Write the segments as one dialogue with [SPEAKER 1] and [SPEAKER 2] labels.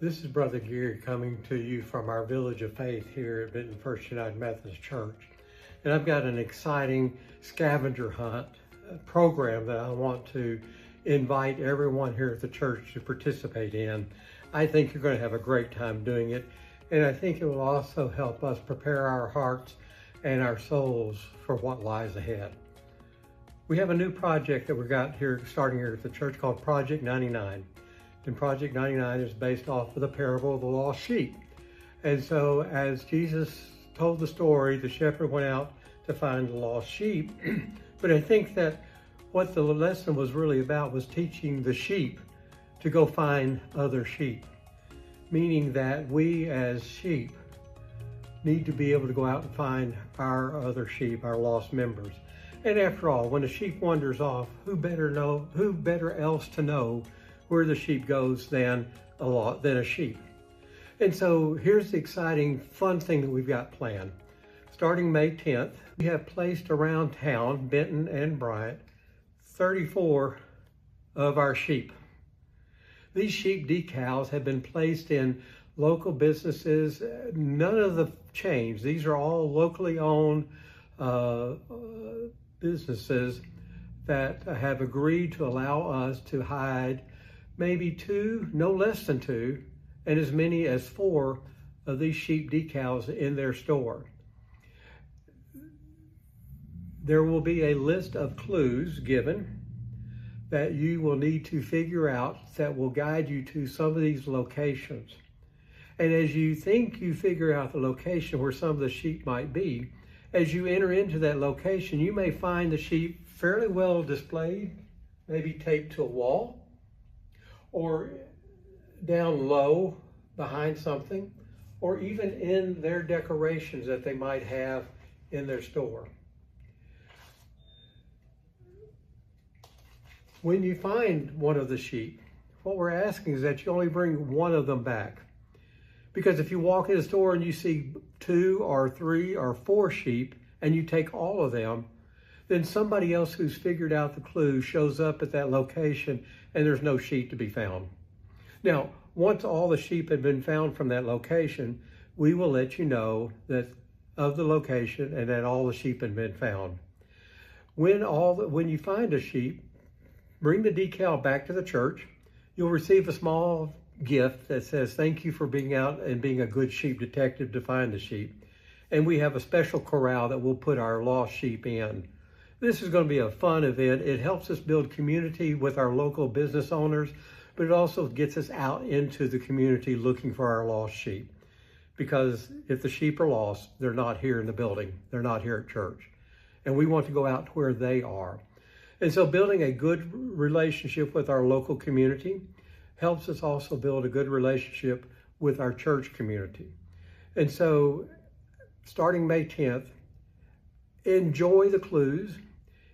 [SPEAKER 1] This is Brother Gary coming to you from our Village of Faith here at Benton First United Methodist Church. And I've got an exciting scavenger hunt program that I want to invite everyone here at the church to participate in. I think you're going to have a great time doing it. And I think it will also help us prepare our hearts and our souls for what lies ahead. We have a new project that we got here, starting here at the church, called Project 99. And Project 99 is based off of the parable of the lost sheep. And so as Jesus told the story, the shepherd went out to find the lost sheep. But I think that what the lesson was really about was teaching the sheep to go find other sheep. Meaning that we as sheep need to be able to go out and find our other sheep, our lost members. And after all, when a sheep wanders off, who better else to know where the sheep goes than a sheep. And so here's the exciting, fun thing that we've got planned. Starting May 10th, we have placed around town, Benton and Bryant, 34 of our sheep. These sheep decals have been placed in local businesses, none of the chains. These are all locally owned businesses that have agreed to allow us to hide maybe 2, no less than 2, and as many as 4 of these sheep decals in their store. There will be a list of clues given that you will need to figure out that will guide you to some of these locations. And as you think you figure out the location where some of the sheep might be, as you enter into that location, you may find the sheep fairly well displayed, maybe taped to a wall, or down low behind something, or even in their decorations that they might have in their store. When you find one of the sheep, what we're asking is that you only bring one of them back. Because if you walk in the store and you see 2 or 3 or 4 sheep and you take all of them, then somebody else who's figured out the clue shows up at that location and there's no sheep to be found. Now, once all the sheep have been found from that location, we will let you know that of the location and that all the sheep have been found. When you find a sheep, bring the decal back to the church. You'll receive a small gift that says, "Thank you for being out and being a good sheep detective to find the sheep." And we have a special corral that we'll put our lost sheep in. This is going to be a fun event. It helps us build community with our local business owners, but it also gets us out into the community looking for our lost sheep. Because if the sheep are lost, they're not here in the building. They're not here at church. And we want to go out to where they are. And so building a good relationship with our local community helps us also build a good relationship with our church community. And so starting May 10th, enjoy the clues,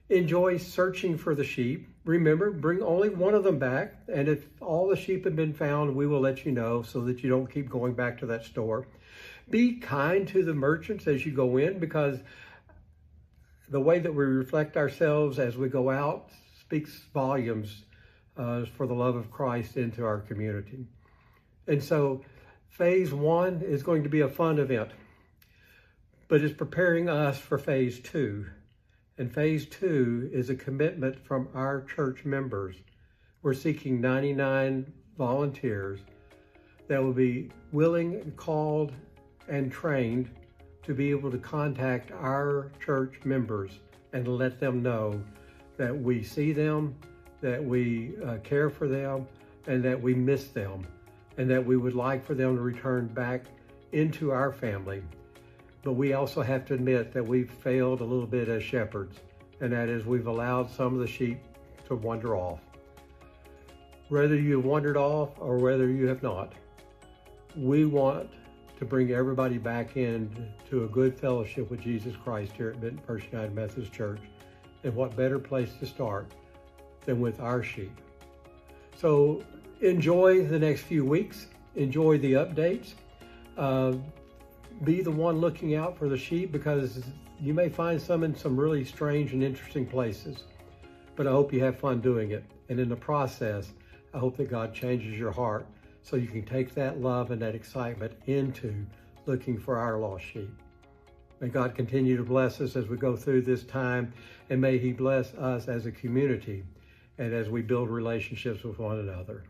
[SPEAKER 1] enjoy searching for the sheep. Remember, bring only one of them back. And if all the sheep have been found, we will let you know so that you don't keep going back to that store. Be kind to the merchants as you go in, because the way that we reflect ourselves as we go out speaks volumes for the love of Christ into our community. And so phase 1 is going to be a fun event, but it's preparing us for phase 2. And phase 2 is a commitment from our church members. We're seeking 99 volunteers that will be willing, called, and trained to be able to contact our church members and let them know that we see them, that we care for them, and that we miss them, and that we would like for them to return back into our family. But we also have to admit that we've failed a little bit as shepherds, and that is we've allowed some of the sheep to wander off. Whether you have wandered off or whether you have not, we want to bring everybody back in to a good fellowship with Jesus Christ here at Benton First United Methodist Church. And what better place to start than with our sheep. So enjoy the next few weeks, enjoy the updates, be the one looking out for the sheep, because you may find some in some really strange and interesting places, but I hope you have fun doing it. And in the process, I hope that God changes your heart so you can take that love and that excitement into looking for our lost sheep. May God continue to bless us as we go through this time, and may He bless us as a community and as we build relationships with one another.